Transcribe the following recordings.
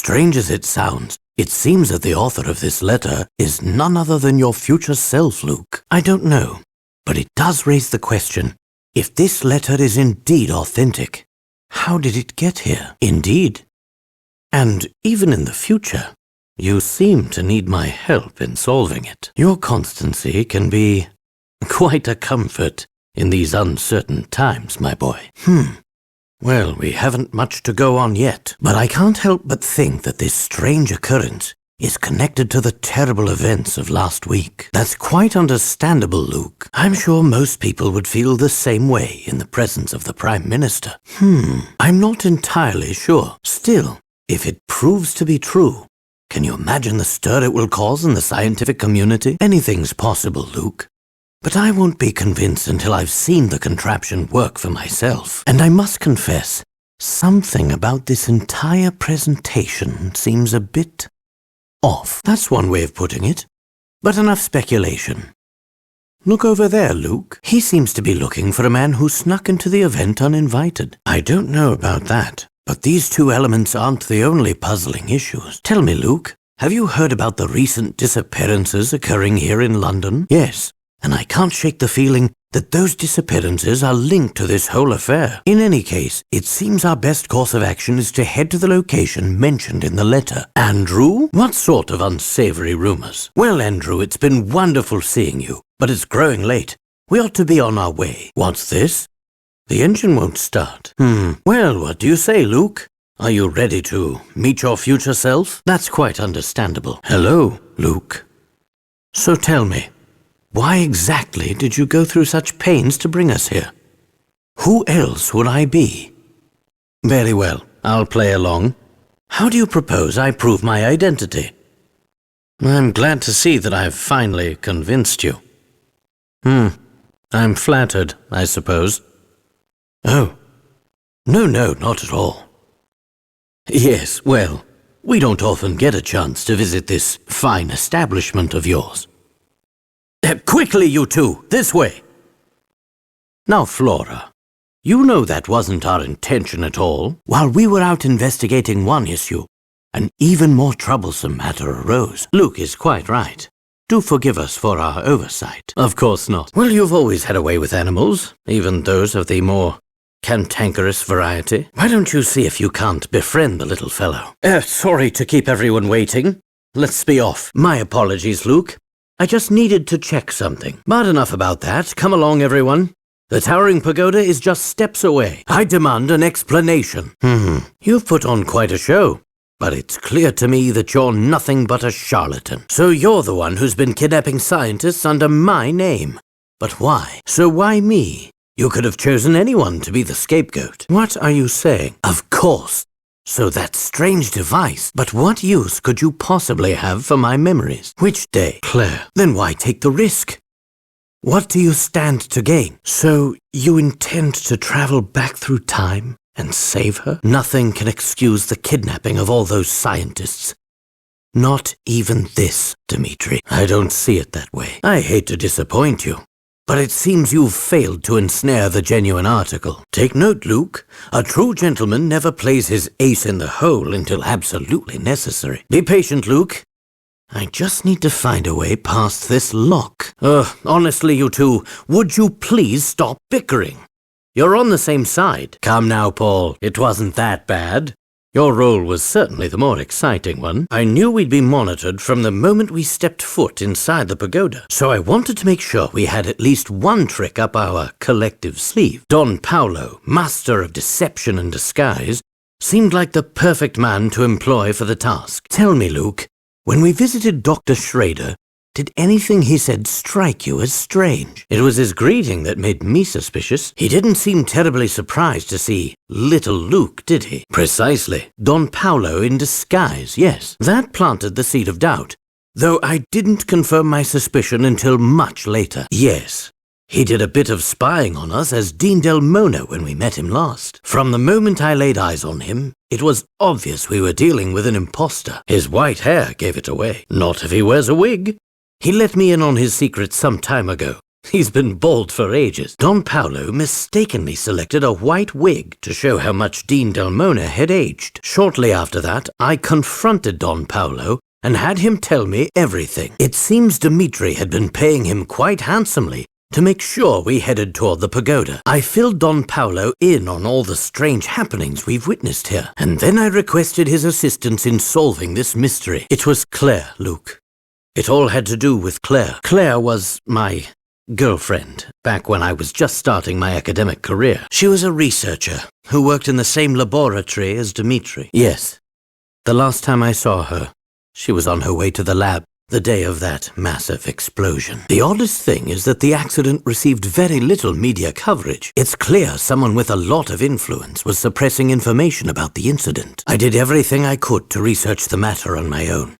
strange as it sounds, it seems that the author of this letter is none other than your future self, Luke. I don't know, but it does raise the question, if this letter is indeed authentic, how did it get here? Indeed. And even in the future, you seem to need my help in solving it. Your constancy can be quite a comfort in these uncertain times, my boy. Well, we haven't much to go on yet, but I can't help but think that this strange occurrence is connected to the terrible events of last week. That's quite understandable, Luke. I'm sure most people would feel the same way in the presence of the Prime Minister. I'm not entirely sure. Still, if it proves to be true, can you imagine the stir it will cause in the scientific community? Anything's possible, Luke. But I won't be convinced until I've seen the contraption work for myself. And I must confess, something about this entire presentation seems a bit off. That's one way of putting it. But enough speculation. Look over there, Luke. He seems to be looking for a man who snuck into the event uninvited. I don't know about that, but these two elements aren't the only puzzling issues. Tell me, Luke, have you heard about the recent disappearances occurring here in London? Yes. And I can't shake the feeling that those disappearances are linked to this whole affair. In any case, it seems our best course of action is to head to the location mentioned in the letter. Andrew? What sort of unsavory rumors? Well, Andrew, it's been wonderful seeing you, but it's growing late. We ought to be on our way. What's this? The engine won't start. Well, what do you say, Luke? Are you ready to meet your future self? That's quite understandable. Hello, Luke. So tell me, why exactly did you go through such pains to bring us here? Who else would I be? Very well, I'll play along. How do you propose I prove my identity? I'm glad to see that I've finally convinced you. I'm flattered, I suppose. Oh, no, not at all. Yes, well, we don't often get a chance to visit this fine establishment of yours. Quickly, you two, this way. Now, Flora, you know that wasn't our intention at all. While we were out investigating one issue, an even more troublesome matter arose. Luke is quite right. Do forgive us for our oversight. Of course not. Well, you've always had a way with animals, even those of the more cantankerous variety. Why don't you see if you can't befriend the little fellow? Sorry to keep everyone waiting. Let's be off. My apologies, Luke. I just needed to check something. But enough about that. Come along, everyone. The towering pagoda is just steps away. I demand an explanation. You've put on quite a show. But it's clear to me that you're nothing but a charlatan. So you're the one who's been kidnapping scientists under my name. But why? So why me? You could have chosen anyone to be the scapegoat. What are you saying? Of course. So that strange device. But what use could you possibly have for my memories? Which day? Claire. Then why take the risk? What do you stand to gain? So you intend to travel back through time and save her? Nothing can excuse the kidnapping of all those scientists. Not even this, Dmitri. I don't see it that way. I hate to disappoint you, but it seems you've failed to ensnare the genuine article. Take note, Luke. A true gentleman never plays his ace in the hole until absolutely necessary. Be patient, Luke. I just need to find a way past this lock. Honestly, you two, would you please stop bickering? You're on the same side. Come now, Paul. It wasn't that bad. Your role was certainly the more exciting one. I knew we'd be monitored from the moment we stepped foot inside the pagoda, so I wanted to make sure we had at least one trick up our collective sleeve. Don Paolo, master of deception and disguise, seemed like the perfect man to employ for the task. Tell me, Luke, when we visited Dr. Schrader, did anything he said strike you as strange? It was his greeting that made me suspicious. He didn't seem terribly surprised to see little Luke, did he? Precisely. Don Paolo in disguise, yes. That planted the seed of doubt, though I didn't confirm my suspicion until much later. Yes, he did a bit of spying on us as Dean Del Mono when we met him last. From the moment I laid eyes on him, it was obvious we were dealing with an imposter. His white hair gave it away. Not if he wears a wig. He let me in on his secret some time ago, He's been bald for ages. Don Paolo mistakenly selected a white wig to show how much Dean Delmona had aged. Shortly after that, I confronted Don Paolo and had him tell me everything. It seems Dimitri had been paying him quite handsomely to make sure we headed toward the pagoda. I filled Don Paolo in on all the strange happenings we've witnessed here, and then I requested his assistance in solving this mystery. It was Claire, Luke. It all had to do with Claire. Claire was my girlfriend back when I was just starting my academic career. She was a researcher who worked in the same laboratory as Dimitri. Yes, the last time I saw her, she was on her way to the lab the day of that massive explosion. The oddest thing is that the accident received very little media coverage. It's clear someone with a lot of influence was suppressing information about the incident. I did everything I could to research the matter on my own.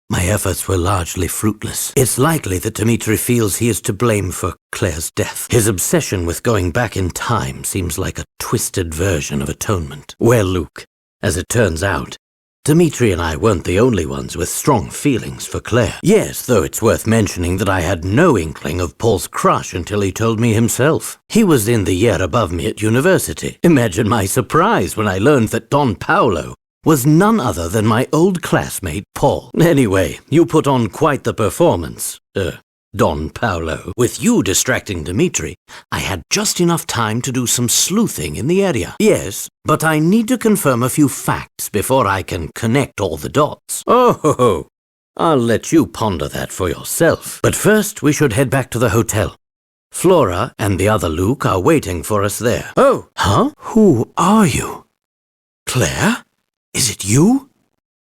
My efforts were largely fruitless. It's likely that Dimitri feels he is to blame for Claire's death. His obsession with going back in time seems like a twisted version of atonement. Well, Luke, as it turns out, Dimitri and I weren't the only ones with strong feelings for Claire. Yes, though it's worth mentioning that I had no inkling of Paul's crush until he told me himself. He was in the year above me at university. Imagine my surprise when I learned that Don Paolo was none other than my old classmate, Paul. Anyway, you put on quite the performance, Don Paolo. With you distracting Dimitri, I had just enough time to do some sleuthing in the area. Yes, but I need to confirm a few facts before I can connect all the dots. Oh, I'll let you ponder that for yourself. But first, we should head back to the hotel. Flora and the other Luke are waiting for us there. Oh, huh? Who are you? Claire? Is it you?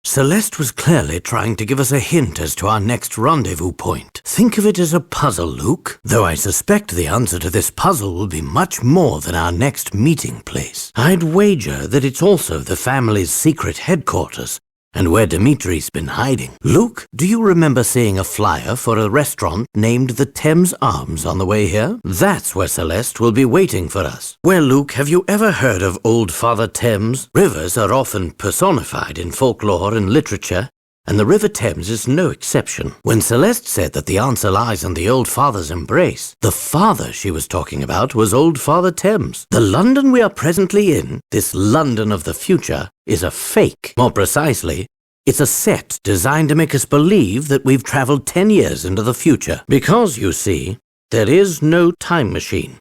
Celeste was clearly trying to give us a hint as to our next rendezvous point. Think of it as a puzzle, Luke, though I suspect the answer to this puzzle will be much more than our next meeting place. I'd wager that it's also the family's secret headquarters, and where Dimitri's been hiding. Luke, do you remember seeing a flyer for a restaurant named the Thames Arms on the way here? That's where Celeste will be waiting for us. Well, Luke, have you ever heard of Old Father Thames? Rivers are often personified in folklore and literature, and the River Thames is no exception. When Celeste said that the answer lies in the Old Father's embrace, the father she was talking about was Old Father Thames. The London we are presently in, this London of the future, is a fake. More precisely, it's a set designed to make us believe that we've traveled 10 years into the future. Because, you see, there is no time machine.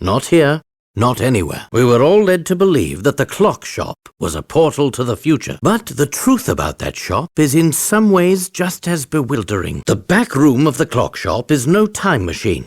Not here. Not anywhere. We were all led to believe that the clock shop was a portal to the future. But the truth about that shop is in some ways just as bewildering. The back room of the clock shop is no time machine.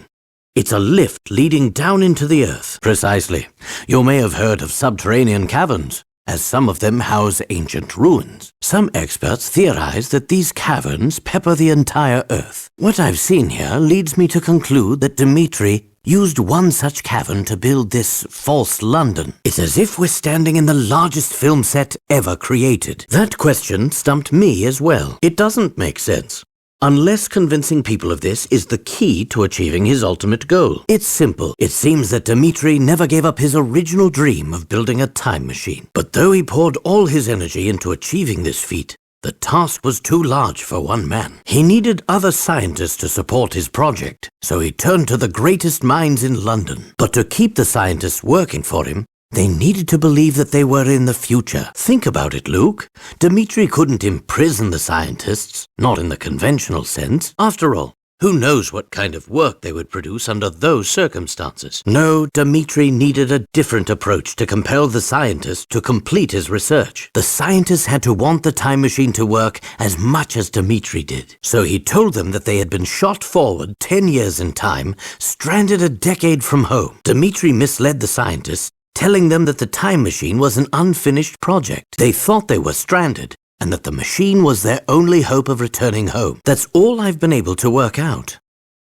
It's a lift leading down into the earth. Precisely. You may have heard of subterranean caverns, as some of them house ancient ruins. Some experts theorize that these caverns pepper the entire earth. What I've seen here leads me to conclude that Dimitri used one such cavern to build this false London. It's as if we're standing in the largest film set ever created. That question stumped me as well. It doesn't make sense, unless convincing people of this is the key to achieving his ultimate goal. It's simple. It seems that Dimitri never gave up his original dream of building a time machine. But though he poured all his energy into achieving this feat, the task was too large for one man. He needed other scientists to support his project, so he turned to the greatest minds in London. But to keep the scientists working for him, they needed to believe that they were in the future. Think about it, Luke. Dimitri couldn't imprison the scientists, not in the conventional sense. After all, who knows what kind of work they would produce under those circumstances? No, Dimitri needed a different approach to compel the scientists to complete his research. The scientists had to want the time machine to work as much as Dimitri did. So he told them that they had been shot forward 10 years in time, stranded a decade from home. Dimitri misled the scientists, telling them that the time machine was an unfinished project. They thought they were stranded, and that the machine was their only hope of returning home. That's all I've been able to work out.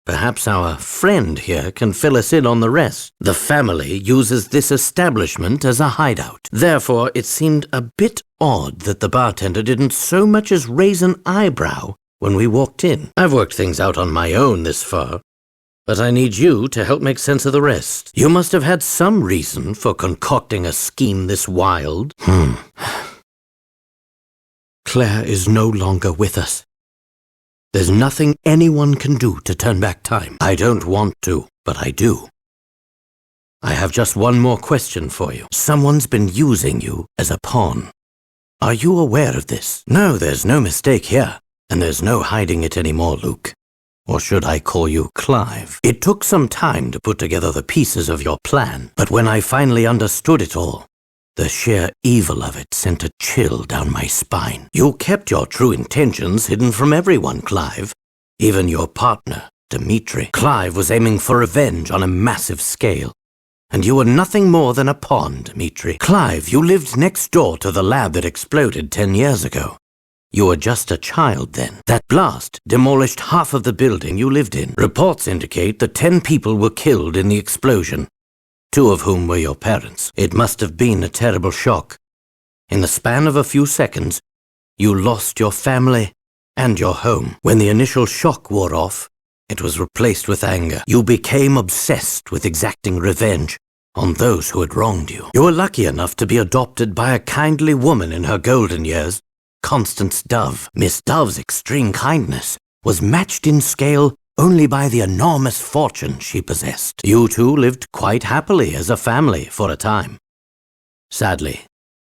Perhaps our friend here can fill us in on the rest. The family uses this establishment as a hideout. Therefore, it seemed a bit odd that the bartender didn't so much as raise an eyebrow when we walked in. I've worked things out on my own this far, but I need you to help make sense of the rest. You must have had some reason for concocting a scheme this wild. Claire is no longer with us. There's nothing anyone can do to turn back time. I don't want to, but I do. I have just one more question for you. Someone's been using you as a pawn. Are you aware of this? No, there's no mistake here, and there's no hiding it anymore, Luke. Or should I call you Clive? It took some time to put together the pieces of your plan, but when I finally understood it all, the sheer evil of it sent a chill down my spine. You kept your true intentions hidden from everyone, Clive. Even your partner, Dimitri. Clive was aiming for revenge on a massive scale. And you were nothing more than a pawn, Dimitri. Clive, you lived next door to the lab that exploded 10 years ago. You were just a child then. That blast demolished half of the building you lived in. Reports indicate that 10 people were killed in the explosion, 2 of whom were your parents. It must have been a terrible shock. In the span of a few seconds, you lost your family and your home. When the initial shock wore off, it was replaced with anger. You became obsessed with exacting revenge on those who had wronged you. You were lucky enough to be adopted by a kindly woman in her golden years, Constance Dove. Miss Dove's extreme kindness was matched in scale only by the enormous fortune she possessed. You two lived quite happily as a family for a time. Sadly,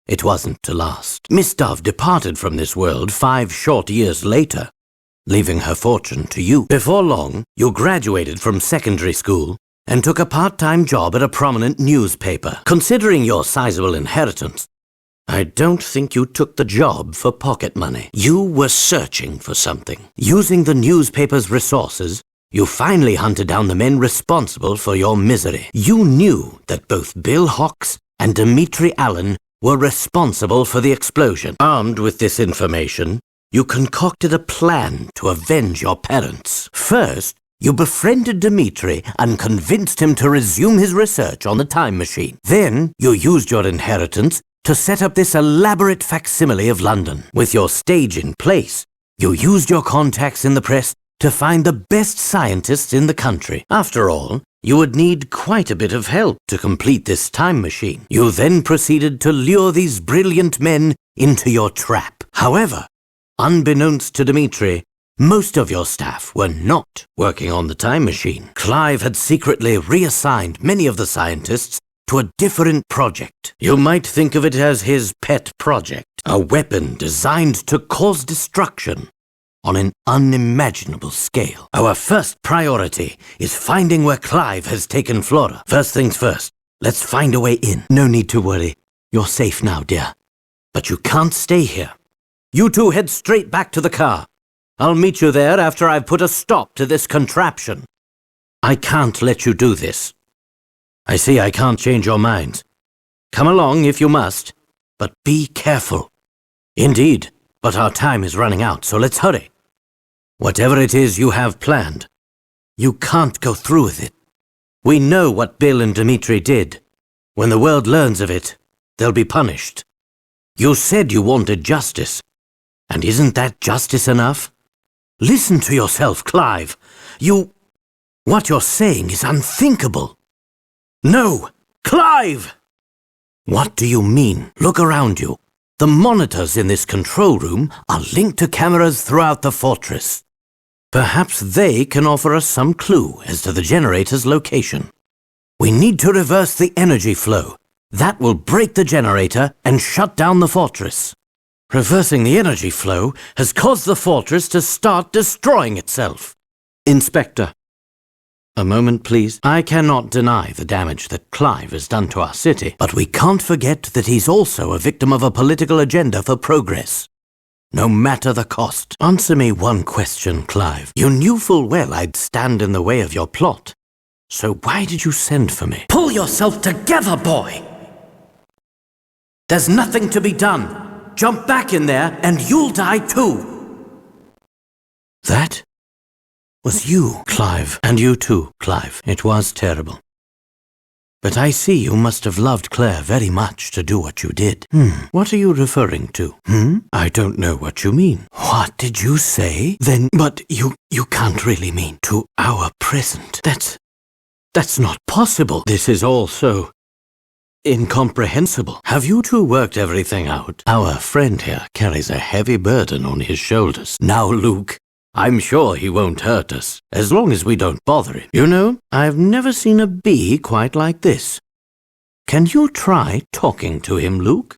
it wasn't to last. Miss Dove departed from this world 5 short years later, leaving her fortune to you. Before long, you graduated from secondary school and took a part-time job at a prominent newspaper. Considering your sizable inheritance, I don't think you took the job for pocket money. You were searching for something. Using the newspaper's resources, you finally hunted down the men responsible for your misery. You knew that both Bill Hawks and Dimitri Allen were responsible for the explosion. Armed with this information, you concocted a plan to avenge your parents. First, you befriended Dimitri and convinced him to resume his research on the time machine. Then, you used your inheritance to set up this elaborate facsimile of London. With your stage in place, you used your contacts in the press to find the best scientists in the country. After all, you would need quite a bit of help to complete this time machine. You then proceeded to lure these brilliant men into your trap. However, unbeknownst to Dimitri, most of your staff were not working on the time machine. Clive had secretly reassigned many of the scientists to a different project. You might think of it as his pet project, a weapon designed to cause destruction on an unimaginable scale. Our first priority is finding where Clive has taken Flora. First things first, let's find a way in. No need to worry. You're safe now, dear. But you can't stay here. You two head straight back to the car. I'll meet you there after I've put a stop to this contraption. I can't let you do this. I see I can't change your minds. Come along if you must, but be careful. Indeed, but our time is running out, so let's hurry. Whatever it is you have planned, you can't go through with it. We know what Bill and Dimitri did. When the world learns of it, they'll be punished. You said you wanted justice, and isn't that justice enough? Listen to yourself, Clive. What you're saying is unthinkable. No! Clive! What do you mean? Look around you. The monitors in this control room are linked to cameras throughout the fortress. Perhaps they can offer us some clue as to the generator's location. We need to reverse the energy flow. That will break the generator and shut down the fortress. Reversing the energy flow has caused the fortress to start destroying itself. Inspector. A moment, please. I cannot deny the damage that Clive has done to our city, but we can't forget that he's also a victim of a political agenda for progress. No matter the cost. Answer me one question, Clive. You knew full well I'd stand in the way of your plot. So why did you send for me? Pull yourself together, boy! There's nothing to be done. Jump back in there and you'll die too. That was you, Clive. And you too, Clive. It was terrible. But I see you must have loved Claire very much to do what you did. What are you referring to? I don't know what you mean. What did you say? But you can't really mean to our present. That's not possible. This is all so incomprehensible. Have you two worked everything out? Our friend here carries a heavy burden on his shoulders. Now, Luke, I'm sure he won't hurt us, as long as we don't bother him. You know, I've never seen a bee quite like this. Can you try talking to him, Luke?